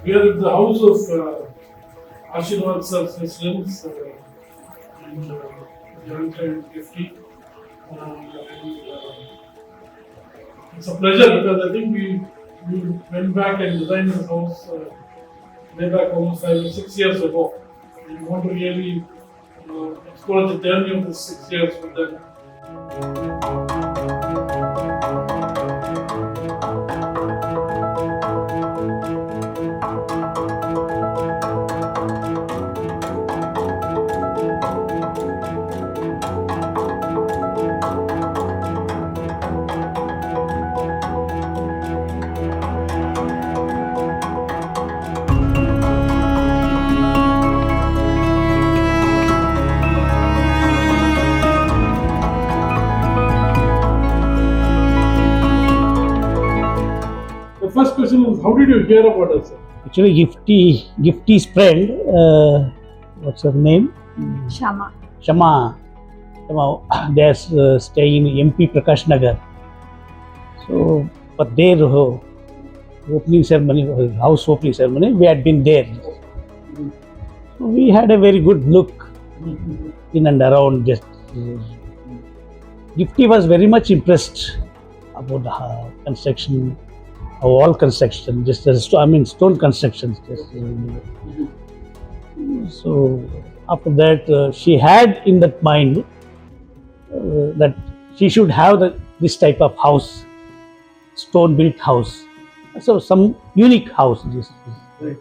We are at the house of Ashirwad Sir's residence in young child Gifty. It's a pleasure because I think we went back and designed this house way back almost 5 or 6 years ago. We want to really explore the journey of this 6 years with them. The first question is, how did you hear about us? Actually, Gifty's friend, what's her name? Shama. Shama, they're staying in MP Prakash Nagar. So, for their opening ceremony, house opening ceremony, we had been there. So we had a very good look in and around. Just Gifty was very much impressed about the construction. All construction, just stone constructions. So after that, she had in that mind that she should have this type of house, stone-built house. So some unique house. It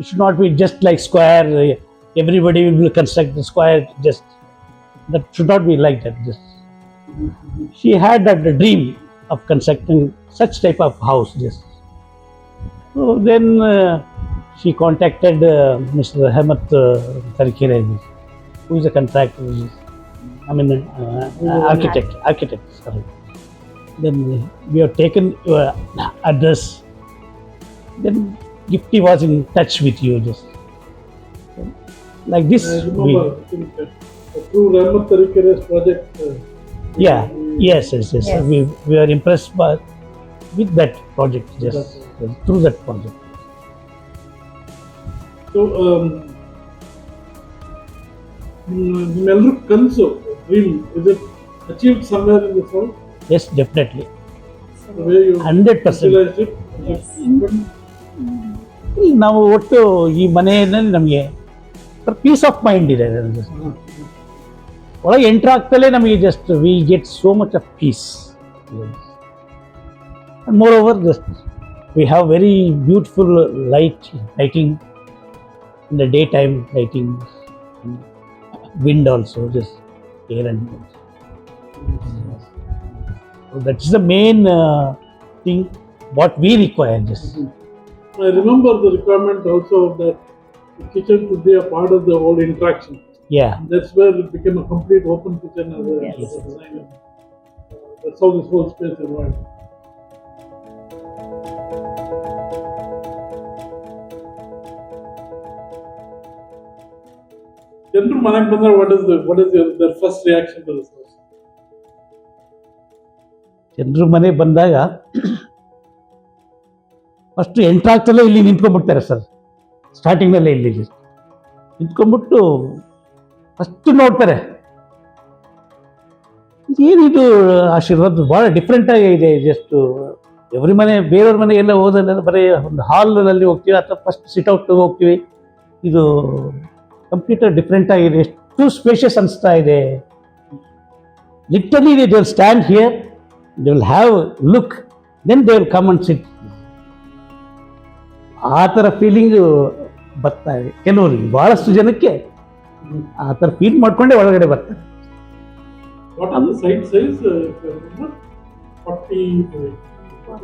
should not be just like square. Everybody will construct the square. Just that should not be like that. Just she had that dream of constructing such type of house. Yes. So then she contacted Mr. Hemant Tarikere, who is a contractor. Architect. Sorry. Then we have taken your address. Then Gifty was in touch with you. Just like this. I remember, I think, through Hemant Tarikere's project. Yeah. Yes. We are impressed with that project, just through that project. So, ನಿಮ್ಮೆಲ್ಲರೂ ಕನಸು dream, is it achieved somewhere in this world? Yes, definitely. The way you 100%. visualized it? Yes. ನಾವು ಒಟ್ಟು ಈ ಮನೆಯಲ್ಲಿ ನಮಗೆ piece of mind ಇದೆ. ಒಳಗೆ entry ಆಗ್ತಲೇ ನಮಗೆ just we get so much of piece. And moreover, we have very beautiful lighting in the daytime, lighting, wind also, just air and wind. So that's the main thing what we require. I remember the requirement also that the kitchen should be a part of the whole interaction. Yeah. That's where it became a complete open kitchen as a design. That's how this whole space evolved. General Manak Bandar, what is their first reaction to this house? ಜನರು ಮನೆ ಬಂದಾಗ first entry ಆಗ್ತಲೇ ಇಲ್ಲಿ ನಿಂತ್ಕೊಂಡ್ಬಿಡ್ತಾರೆ sir. ಸ್ಟಾರ್ಟಿಂಗ್ನಲ್ಲೇ ಇಲ್ಲಿ ನಿಂತ್ಕೊಂಡ್ಬಿಟ್ಟು first ನೋಡ್ತಾರೆ, ಏನಿದು ಆಶೀರ್ವಾದ್ ಭಾಳ different ಆಗಿದೆ. Just every ಮನೆ ಬೇರೆಯವ್ರ ಮನೆ ಎಲ್ಲ ಹೋದಲ್ಲ ಬರೀ ಒಂದು ಹಾಲ್ನಲ್ಲಿ ಹೋಗ್ತೀವಿ ಅಥವಾ ಫಸ್ಟ್ ಸಿಟ್ಔಟ್ ಹೋಗ್ತೀವಿ. ಇದು ಕಂಪ್ಲೀಟ್ ಡಿಫ್ರೆಂಟ್ ಆಗಿದೆ, ಎಷ್ಟು ಸ್ಪೇಷಿಯಸ್ ಅನಿಸ್ತಾ ಇದೆ. Literally they will stand here, they will have look, then they will come and sit. ಆ ಥರ ಫೀಲಿಂಗು ಬರ್ತಾ ಇದೆ ಕೆಲವರಿಗೆ, ಭಾಳಷ್ಟು ಜನಕ್ಕೆ ಆ ಥರ ಫೀಲ್ ಮಾಡ್ಕೊಂಡೇ ಒಳಗಡೆ ಬರ್ತಾರೆ. What are the side size? If you remember, 40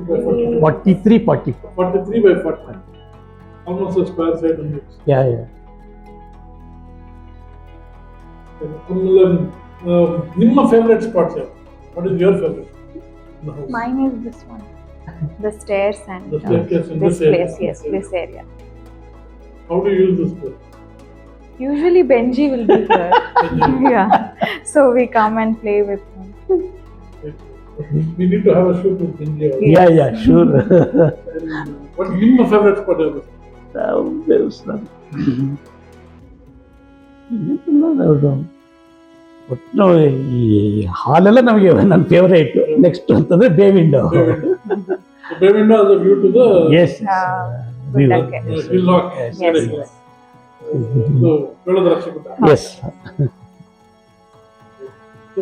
by 40. 43, 44. 43 by 40. Almost a square side on it. Yeah. ನಿಮ್ಮ favorite spot here? What is your favorite in the house? Mine is this one. The stairs and The staircase in this this area. place, yes, this area. How do you use this place? Usually Benji will be here. Yeah. So we come and play with him. We need to have a shoot with Benji. Yeah, sure. What is your favorite spot ever? ಒಟ್ಟು ಈ ಹಾಲೆಲ್ಲ ನಮಗೆ ನನ್ನ favourite. Next ಅಂತಂದ್ರೆ bay window. The bay window has a view to the S hill rock. Yes, yes. So, Veladar Rakshapata. Yes. So,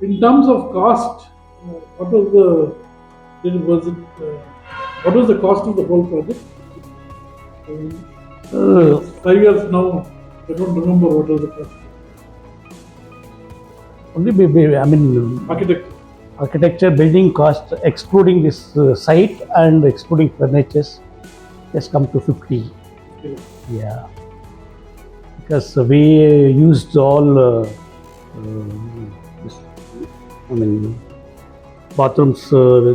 in terms of cost, what was the what was the cost of the whole project? 5 years now, I don't remember what was the cost. Only I mean Architecture, building cost excluding this site and excluding furnitures has come to 50. okay. Yeah, because we used all this, I mean bathrooms,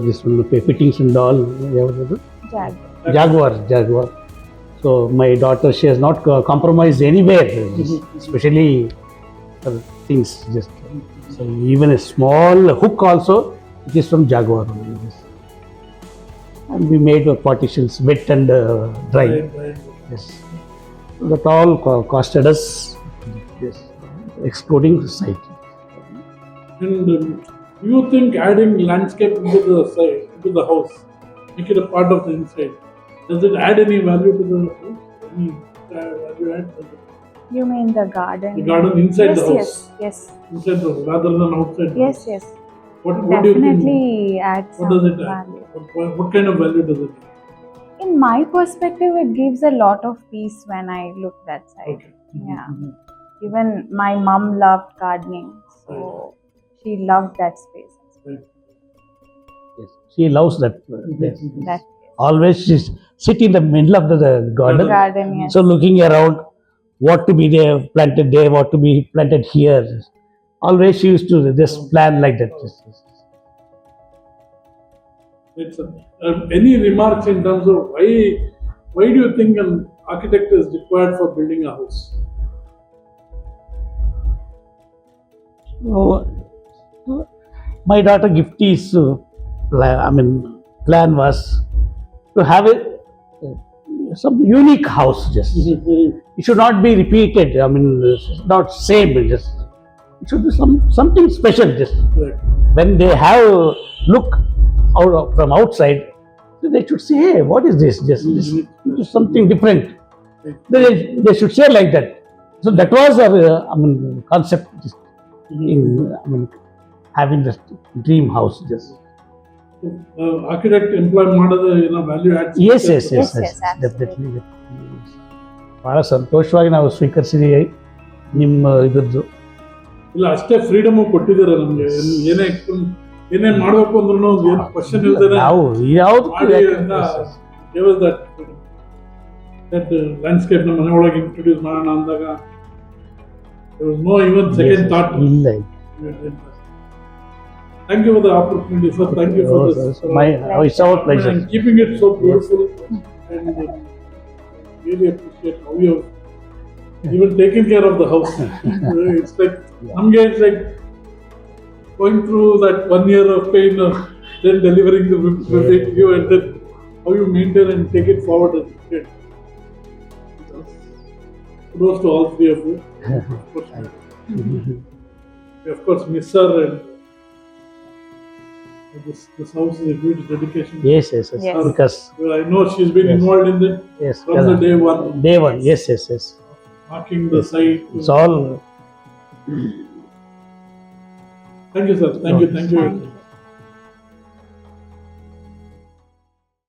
this one, fittings and all. Jaguar. So my daughter, she has not compromised anywhere, especially for things. Just so even a small hook also, it is from Jaguar only. Yes. And we made partitions, wet and dry. Right. Yes, so that all costed us. Yes, excluding the site. And do you think adding landscape into the house, make it a part of the inside, does it add any value to the house? Any value add? You mean the garden? The garden inside Yes, the house, yes. inside the house, rather than outside. the Yes, house. yes. What do you think? Definitely adds What does some it add? value. What kind of value does it add? In my perspective, it gives a lot of peace when I look that side. Okay. Yeah. Even my mom loved gardening, so she loved that space. Right. Yes, she loves that. Yes. That Always she sit in the middle of the garden. garden, yes. So looking around, what to be there, planted there, what to be planted here. Always she used to just plan like that. Yes. It's any remarks in terms of why do you think an architect is required for building a house? Oh, my daughter Gifty's plan was to have some unique house. Just it should not be repeated. I mean, not same. Just it should be something special. Just Right. when they have look out from outside, they should say, "Hey, what is this? Just this is something different." They should say like that. So that was our concept. Just in having this dream house. Just Architect employ ಮಾಡೋದು ಏನೋ value adds. yes, absolutely. definitely. ಬಹಳ ಸಂತೋಷವಾಗಿ ನಾವು ಸ್ವೀಕರಿಸಿದೀವಿ ನಿಮ್ಮ ಇದ್ರದ್ದು. ಇಲ್ಲ ಅಷ್ಟೇ freedom ಕೊಟ್ಟಿದ್ದಾರೆ ನಮ್ಗೆ. ಏನೇ ಮಾಡಬೇಕು ಅಂದ್ರೂ ಏನು ಕ್ವಶನ್ ಇಲ್ದೇನೆ ನಾವು ಯಾವ್ದು ದಟ್ ಲ್ಯಾಂಡ್ಸ್ಕೇಪ್ ನಮ್ಮ ಮನೆ ಒಳಗೆ ಇಂಟ್ರೊಡ್ಯೂಸ್ ಮಾಡೋಣ ಅಂದಾಗ ನೋ ಇವನ್ ಸೆಕೆಂಡ್ ಥಾಟ್. ಇಲ್ಲ. Thank you for the opportunity, sir. Thank you for this. It's our pleasure. And keeping it so beautiful, and really appreciate how you have even taken care of the house. It's like it's like going through that 1 year of pain of then delivering the visit to you, and then how you maintain and take it forward is great. Kudos to all three of you. We of course miss her, and this house is a huge dedication. Yes. Yes. Because I know she's been involved in it yes, from the day one. Day one. Yes. Marking the site. It's all. Thank you, sir. Thank you.